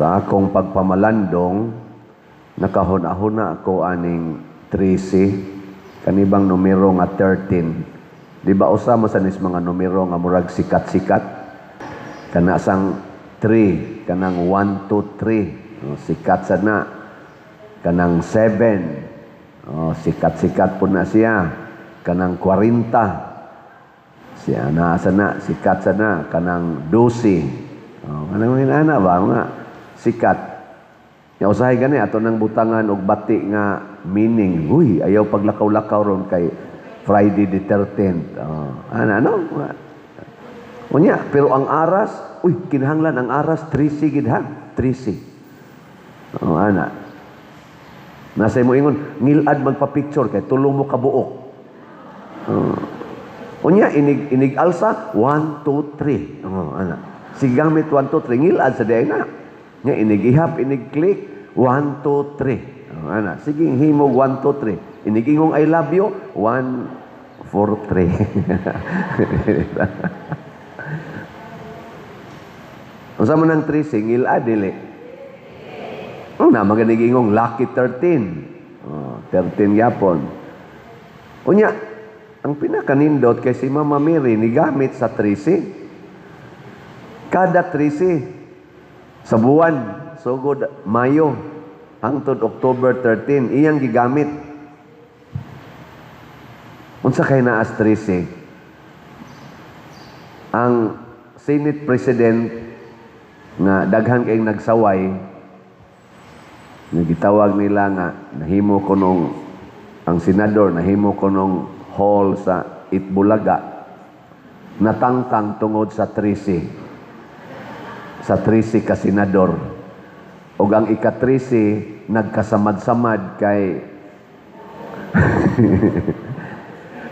Sa akong pagpamalandong, nakahuna-huna ako aning 13, kanibang numero nga 13. Di ba usama sa nis mga numero nga murag sikat-sikat? Kana sang 3, kanang 1, 2, 3. Sikat sa na. Kanang 7. Sikat-sikat po na siya. Kanang 40. Siya na sa na. Sikat sa na. Kanang 12. Kanang hinana ba? Nga sikat. Yung usahay gani, ato nang butangan og bati nga meaning. Uy, ayaw paglakaw-lakaw ron kay Friday the 13th. Ano? Unya, pero ang aras, kinahanglan ang aras, 13 gid ha? 13. Nasa mo ingon, ngilad magpa-picture kay tulong mo kabuok. Unya, inig alsa, 1, 2, 3. Sigamit 1, 2, 3, ngilad sa day na. Nga, inig-ihap, inig-click, 1, 2, 3. Sige, himog 1, 2, 3. Inigingong I love you, 1, 4, 3. Unsa man ang 3, singil adili. Maganigingong lucky 13. 13 yapon. Unya, ang pinakanindot kay si Mama Mary nigamit sa 13. Kada 13 sa buwan, sugod Mayo hangtod October 13, iyang gigamit. Unsa kay naa as 13? Ang Senate President nga daghan kay nagsaway, nagitawag nila nga nahimo ko nung ang senador nahimo ko nung hall sa Itbulaga, natangtang tungod sa 13. Sa 13 ka senador. O ang ika-13 nagkasamad-samad kay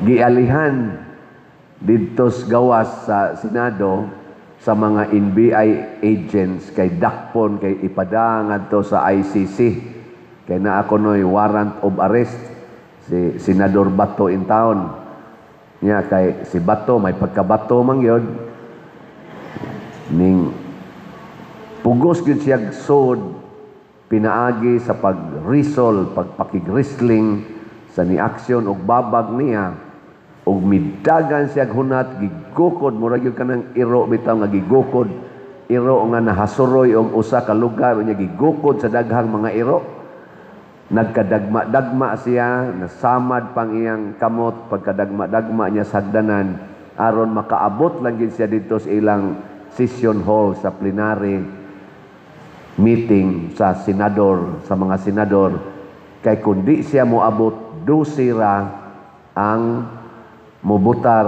gialihan didto gawas sa Senado sa mga NBI agents kay dakpon kay ipada ngadto sa ICC kay naa kunoy warrant of arrest si Senador Bato in town niya kay si Bato may pagkabato man gyud ning pugos gyud siya sod pinaagi sa pag-risol pagpakig-wrestling sa ni-aksyon og babag niya og midagan siya hunat gigukod murag gyud kanang iro bitaw nga gigukod iro nga nahasuroy og usa ka lugar unya gigukod sa daghang mga iro nagkadagma-dagma siya nasamad pang iyang kamot pagkadagma-dagma niya sa hagdanan aron makaabot lang gyud siya dito sa ilang session hall sa plenary meeting sa senador sa mga senador kay kundi siya moabot 12 ra ang mubutar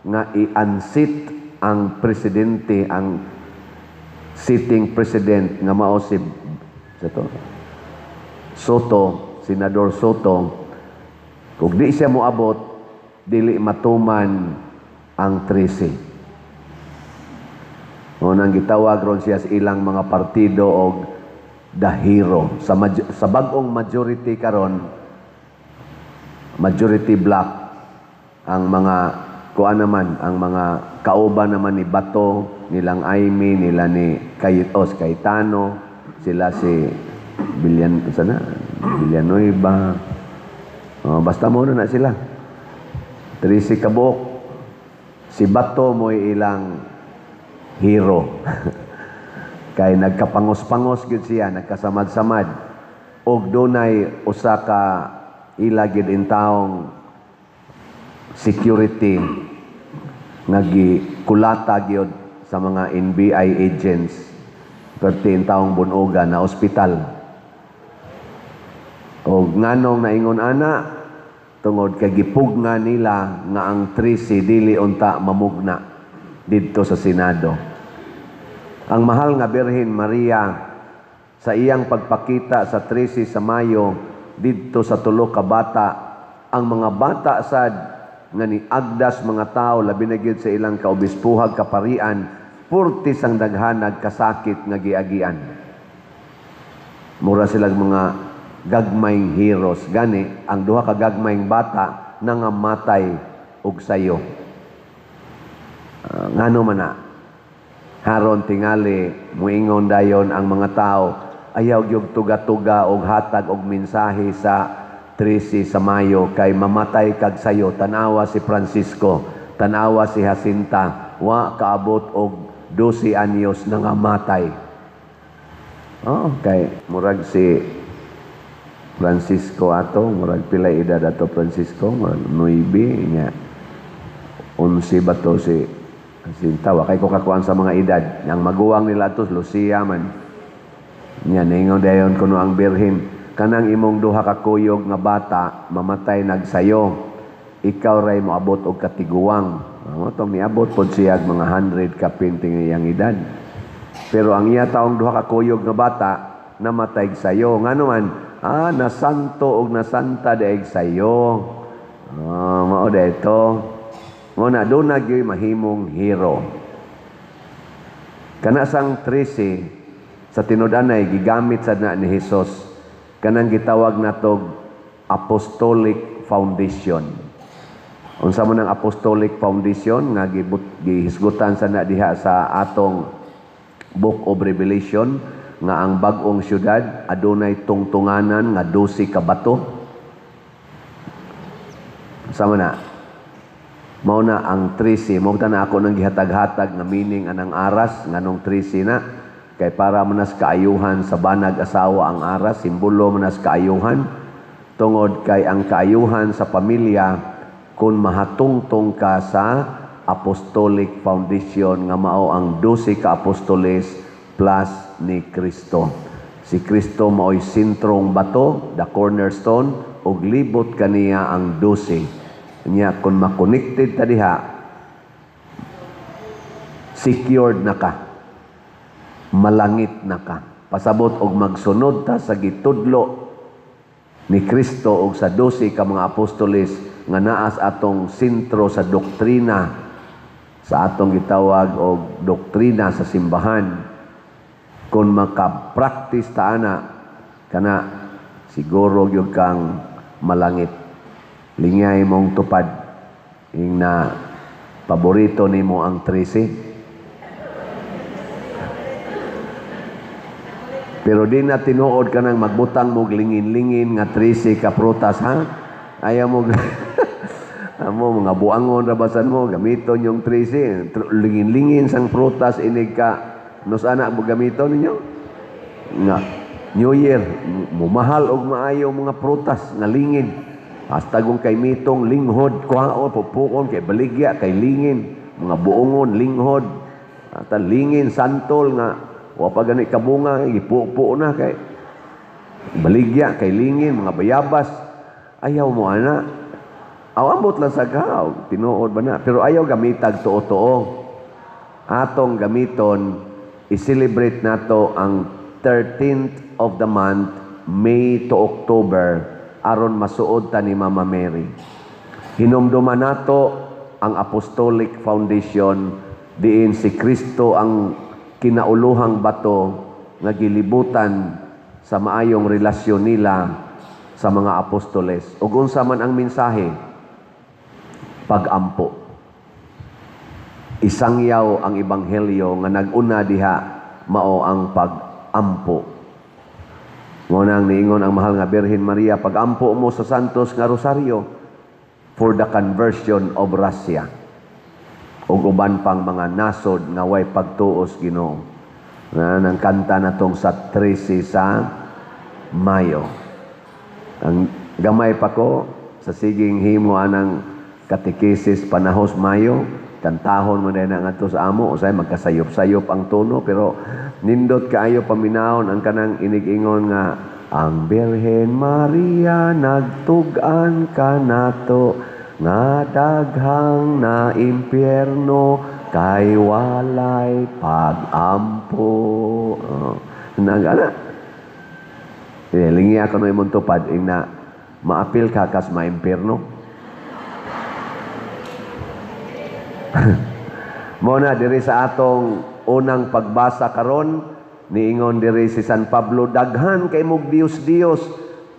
nga i-unseat ang presidente, ang sitting president nga mao si Soto, Senador Soto. Kung di siya moabot, dili matuman ang 13. Nang gitawag ron siya sa ilang mga partido og the hero. Sa bag-ong majority karon, majority black ang mga kuan naman, ang mga kauban naman ni Bato, nilang Aimee, nila ni Cayetano, sila si Villanueva. Basta mo na sila. Trisi Kabok. Si Bato mo ilang hero. Kay nagkapangos-pangos gyud siya, nagkasamad-samad. Og dunay usa ka ilagid in taong security nga gikulata gyud sa mga NBI agents perti in taong bunoga na ospital. Og nganong naingon ana tungod kay gipugna nila nga ang 13 dili unta mamugna didto sa Senado. Ang mahal nga Birhen Maria sa iyang pagpakita sa 13 sa Mayo didto sa tulo ka bata, ang mga bata sad nga ni agdas mga tao labi na gyud sa ilang kaobispuhag kaparian purti sang daghan nagkasakit nga giagian. Mura silang mga gagmayng heroes gani ang duha ka gagmayng bata nangamatay og sayo. Ngano man na Haron tingali, muingon dayon ang mga tao, ayaw yung tuga-tuga og hatag og mensahe sa 13 sa Mayo kay mamatay kag sayo. Tanawa si Francisco, tanawa si Jacinta, wa kaabot og 12 anyos na nga matay. Kay murag si Francisco ato, murag pila edad ato Francisco, murag 9 nya. 11 ba to si Jacinta, wa kay ko kakuan sa mga edad. Yang maguwang nila ato Lucia man. Nya ningon dayon kuno ang birhen, kanang imong duha ka kuyog nga bata mamatay nagsayo, ikaw ray moabot og katiguwang. Tong niabot pod siya mga 100 ka pinting iyang edad. Pero ang iya taong duha ka kuyog nga bata namatay sayo. Ngano man, nasanto og nasanta daig sayo. Mao dayto. Mo na do na gyud mahimong hero. Kana sang 13 sa tinud-anay gigamit sad na ni Hesus kanang gitawag natog Apostolic Foundation. Unsa man ang Apostolic Foundation nga gihisgutan sa na diha sa atong Book of Revelation nga ang bag-ong syudad adunay tungtunganan nga 12 ka bato. Sama na. Mao na ang 13. Mao ta na ako nang gihatag-hatag nga meaning anang aras nganong 13 na kay para manas kaayuhan sa banag asawa ang aras, simbolo manas kaayuhan tungod kay ang kaayuhan sa pamilya kung mahatungtong ka sa Apostolic Foundation nga mao ang 12 ka apostoles plus ni Kristo. Si Kristo mao'y sentrong bato, the cornerstone, ug libot kaniya ang 12. Nya kung makonected ta diha, secured na ka. Malangit na ka. Pasabot og magsunod ta sa gitudlo ni Kristo og sa 12 ka mga apostoles nga naas atong sentro sa doktrina, sa atong gitawag og doktrina sa simbahan. Kung makapractice ta ana kana, siguro gyud kang malangit. Lingay mong tupad ing na paborito nimo ang 13. Pero di na tinuod ka nang magbutang mo lingin-lingin nga 13 ka prutas, ha? Ayaw mo amo mga buangon rabasan mo gamiton yung 13 lingin-lingin sang prutas inig ka nos anak mo gamiton ninyo nga New Year mumahal og maayo mga prutas nga lingin. Hasta kung kay mitong linghod, kuhaon, pupukon, kay baligya, kay lingin, mga buongon, linghod, at lingin, santol nga, wapa gani kabunga, ipupo na, kay baligya, kay lingin, mga bayabas, ayaw mo ana. Awambot lang sa gaw, tinuod ba na? Pero ayaw gamitag tuo-tuo. Atong gamiton, i-celebrate nato ang 13th of the month, May to October, aron masuod ta ni Mama Mary. Hinumduman nato ang Apostolic Foundation diin si Kristo ang kinauluhang bato nga gilibutan sa maayong relasyon nila sa mga apostoles. Ug unsa man ang mensahe? Pag-ampo. Isangyaw ang ebanghelyo nga nag-una diha mao ang pag-ampo. Ngunang niingon ang mahal nga Birhen Maria, pag-ampo mo sa santos nga rosaryo for the conversion of Russia. Ug uban pang mga nasod nga way pagtuos Ginoo. Nang kanta natong sa 13 sa Mayo. Ang gamay pa ko sa siging himo anang katekesis panahos Mayo, kantahon mo na ngadto sa amo usay magkasayop-sayop ang tono pero nindot kaayo paminahon ang kanang inig-ingon nga ang Birhen Maria nagtug-an kanato nga daghang na impyerno kay walay pag-ampo. Nagana. Lingi ako no imong tupad ing na maapil ka kas maimpyerno. Muna diri sa atong unang pagbasa karon niingon diri si San Pablo, daghan kay mog Dios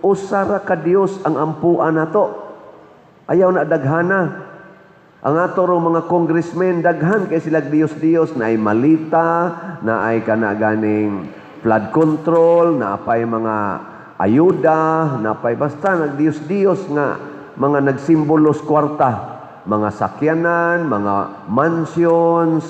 usara ka Dios ang ampuan nato. Ayaw na daghana. Ang ato rong mga congressmen, daghan kay sila Dios-Dios, na ay malita, na ay kanaganing flood control, na apay mga ayuda, na apay basta nag-Dios-Dios nga mga nagsimbolos kwarta, mga sakyanan, mga mansions,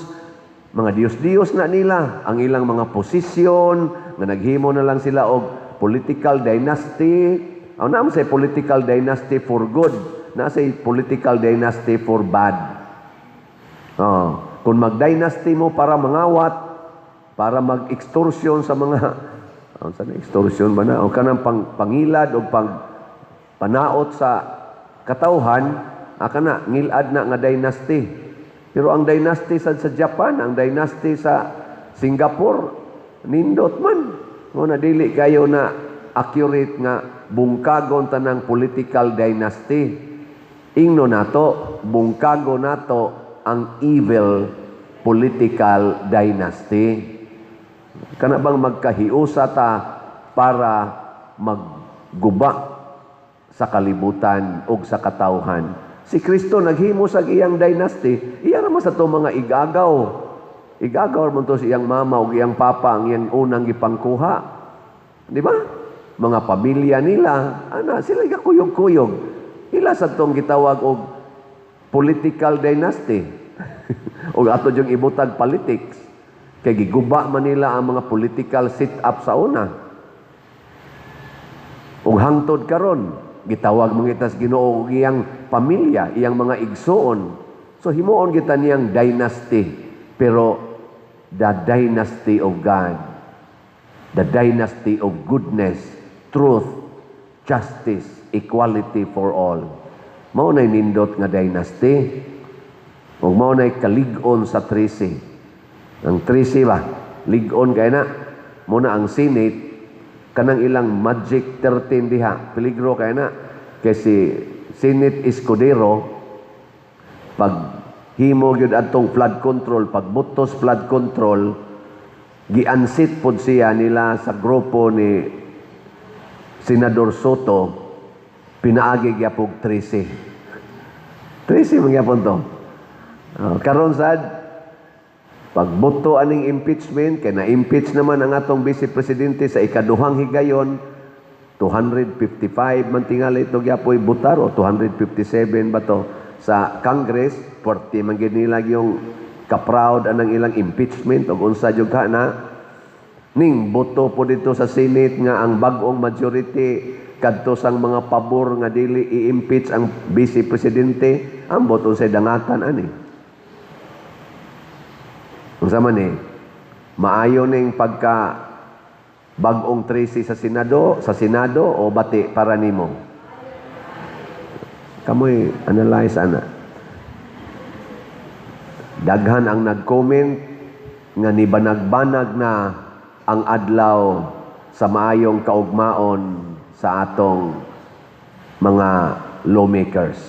mga Dios-Dios na nila, ang ilang mga posisyon, nga naghimo na lang sila og political dynasty. Ang naman say political dynasty for good, na say political dynasty for bad. Kung mag-dynasty mo para mangawat, para mag-extortion sa mga, saan extortion ba na? O kanang pangilad o panaot sa katawhan, na, ngilad na nga dynasty. Pero ang dynasty sa Japan, ang dynasty sa Singapore, nindot man. O dili kayo na accurate nga bungkagon tanang political dynasty. Ingno nato, bungkago nato ang evil political dynasty. Kana bang magkahiusa ta para magguba sa kalibutan o sa katawhan. Si Kristo naghimo sa iyang dynasty, iya naman sa to mga igagaw. Igagaw mo to si iyang mama o iyang papa ang iyang unang ipangkuha. Di ba? Mga pamilya nila, sila ikakuyog-kuyog. Ila sa tong gitawag og political dynasty. O ato yung ibutag politics. Kay giguba man nila ang mga political sit-up sa una. O hangtod karon, gitawag mga itas Ginoo og iyang pamilya, iyang mga igsoon. So himuon kita niyang dynasty, pero the dynasty of God, the dynasty of goodness, truth, justice, equality for all. Mao nay nindot nga dynasty. O mao nay kalig-on sa 13. Ang 13 ba? Lig-on kay na. Muna ang Senate, kanang ilang magic 13 diha. Peligro kay na. Kasi Senate Escudero, pag himo gyud atong flood control, pag butos flood control, giansit pod siya nila sa grupo ni Senador Soto, pinaagi gyapog 13. 13 magyapon to. Karon sad, pagboto aning impeachment, kay na-impeach naman ang atong Vice Presidente sa ikaduhang higayon, 255 man tingali ito gyapoy butar, o 257 ba to sa Congress, 40 man gid nila yung ka-proud anang ilang impeachment, o unsa jud ka na, ning boto po dito sa Senate nga ang bag-ong majority kadto sang mga pabor nga dili i-impeach ang Vice Presidente, ang boto sa dangatan ani. Unsa man maayo ning pagka bag-ong 13 sa Senado o bati para nimo? Kamoy analyze ana. Daghan ang nag-comment nga nibanag-banag na ang adlaw sa maayong kaugmaon sa atong mga lawmakers.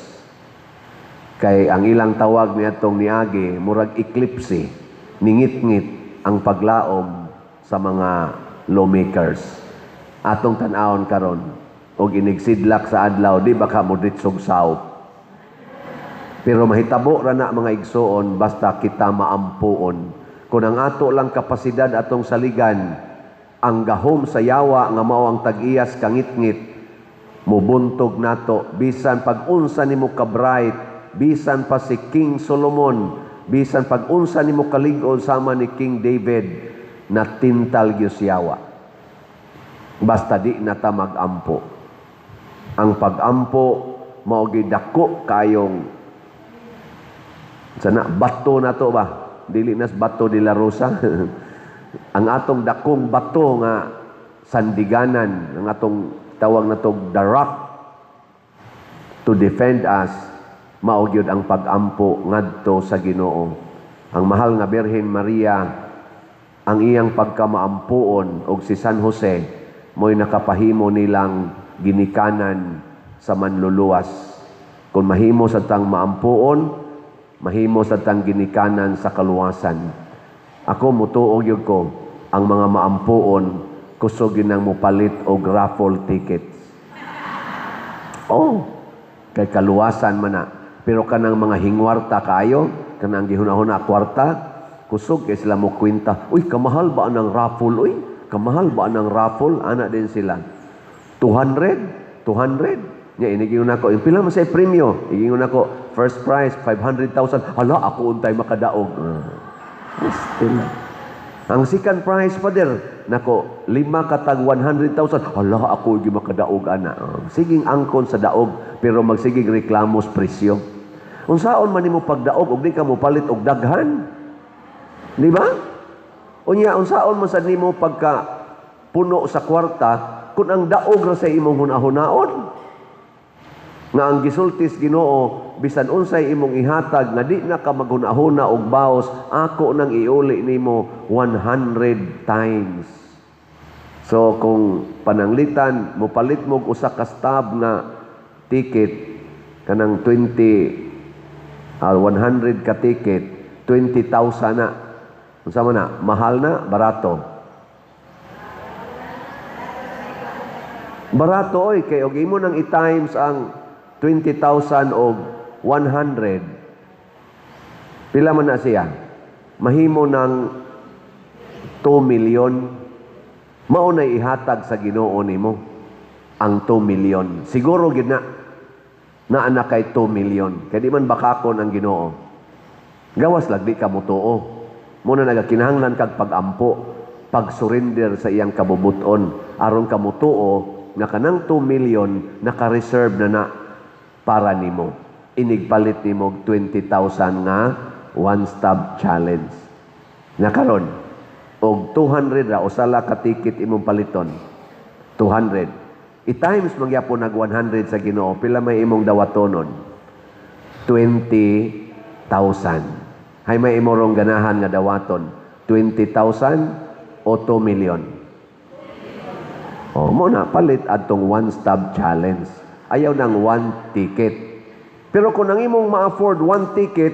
Kay ang ilang tawag niadtong niagi murag eclipse, ningit-ngit ang paglaom sa mga lawmakers. Atong tan-awon karon og inigsidlak sa adlaw, di baka mo ditsog south. Pero mahitabo ra na mga igsoon basta kita maampuon. Kung ang ato lang kapasidad atong saligan, ang gahom sa yawa nga mao ang tag-iyas kangit-ngit, mubuntog nato bisan pag-unsa nimo ka bright, bisan pa si King Solomon, bisan pag-unsa nimo kalig-on sama ni King David, na tintal gyud yawa. Basta di na ta mag-ampo. Ang pag-ampo mao gyud dako kayong sana bato na to ba? Dili nas bato de la Rosa. Ang atong dakong bato nga sandiganan, ang atong tawag na to the rock to defend us, mao gyud ang pag-ampo ngadto sa Ginoo. Ang mahal nga Birhen Maria, ang iyang pagkamaampuon og si San Jose mo'y nakapahimo nilang ginikanan sa manluluwas. Kung mahimo sa tang maampuon, mahimo sa tang ginikanan sa kaluwasan. Ako mutuog yun ko, ang mga maampuon, kusog yun ang mupalit og raffle tickets. Oh, kay kaluwasan man na. Pero kanang mga hingwarta kayo, kanang gihunahuna kwarta, kusog kay sila mo kwenta, uy, kamahal ba ang raffle, uy? Kamahal ba ang raffle? Ana din sila. 200? 200? Nya, inigingon ako, yung pila mo sa premyo? Igingon ako, first prize, 500,000. Hala, ako untay makadaog. Still. Ang second prize, Father, nako, 5 katag 100,000. Hala, ako yung makadaog, ana. Siging angkon sa daog, pero magsiging reklamos presyo. Unsaon man nimo pagdaog, ug di ka mo palit og daghan. Di ba? Unya, unsaon man sa nimo pagka puno sa kwarta, kung ang daog ra sa imong hunahunaon, nga ang gisultis Ginoo bisan unsay imong ihatag nga di na ka maghunahuna og baos, ako nang iuli nimo 100 times. So kung pananglitan mo palit mo og usa ka stub nga ticket kanang 100 ka ticket, 20,000 na. Unsa man na? Mahal na, barato. Barato oy kay og imo nang i-times ang 20,000 og 100. Pila man na siya? Mahimo ng 2 million. Mao na ihatag sa Ginoo nimo ang 2 million. Siguro gid na anak kay 2 million. Kay di man bakakon ang Ginoo. Gawas lagdi ka mutuo. Muna nagakinahanglan kag pag-ampo, pag-surrender sa iyang kabubuton aron ka mutuo nga kanang 2 million naka-reserve na para nimo. Inigpalit nimo 20,000 nga one stop challenge. Nga karon og 200 ra usala ka ticket imong paliton. 200. I-times magyapon nag 100 sa Ginoo, pila may imong dawatonon? 20,000. Hay may imong ganahan nga dawaton? 20,000 o 2 million? O mo na palit adtong one stop challenge. Ayaw ng one ticket. Pero kung ang imong ma-afford one ticket,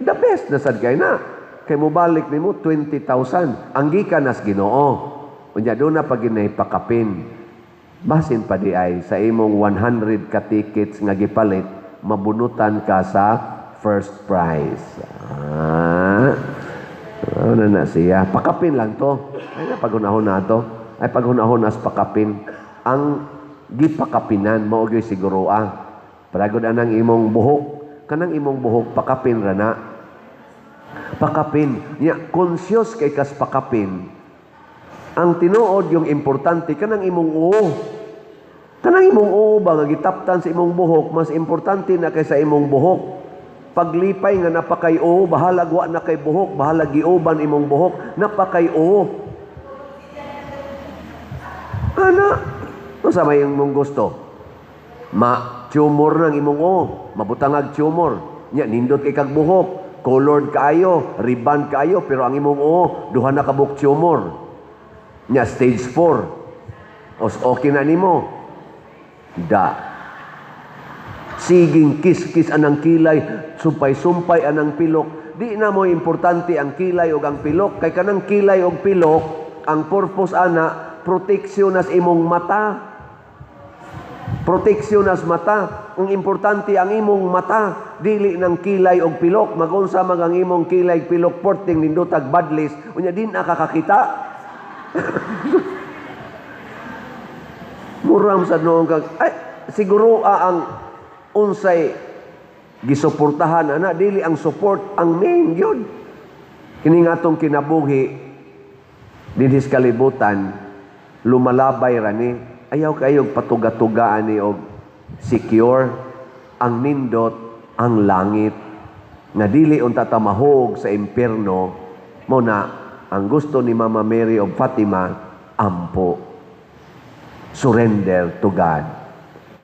the best na sad kay na. Kay mo balik nimo 20,000. Ang gikan nas Ginoo. Unya do na pag pakapin. Basin pa di ay sa imong 100 ka tickets nga gipalit, mabunutan ka sa first prize. Ano na siya? Pakapin lang to. Ay na paghunahon na to. Ay paghunahon as pakapin. Ang gipakapinan mao gyud siguro paragod anang imong buhok, kanang imong buhok pakapin ra na. Pakapin nya conscious kay kas pakapin. Ang tinuod yung importante kanang imong kanang imong ba nga gitaptan sa imong buhok mas importante na kaysa imong buhok. Paglipay nga napakay bahala wa na kay buhok, bahala giuban imong buhok, napakay ana sa may imong gusto. Ma-tumor ng imong mabutangag tumor. Nya nindot kay kag buhok, colored kaayo, ribbon kaayo, pero ang imong duha na kabuk tumor. Nya stage 4. Okay na nimo. Siging kis-kis anang kilay, sumpay-sumpay anang pilok. Di na mo importante ang kilay o ang pilok. Kay kanang kilay o pilok, ang purpose ana, proteksyon as imong mata. Proteksyon as mata. Ang importante ang imong mata, dili ng kilay o pilok. Magunsa mag ang imong kilay pilok porting nindutag badlis. Unya din nakakakita. Muram sa noong kag siguro ang unsay gisuportahan ana dili ang support ang main gyud. Kini nga atong kinabuhi dinhis kalibutan lumalabay ra ni ayaw kayog patuga-tugaan ni og secure ang nindot ang langit nga dili unta ta mahog sa impierno mo na ang gusto ni Mama Mary of Fatima ampo surrender to God.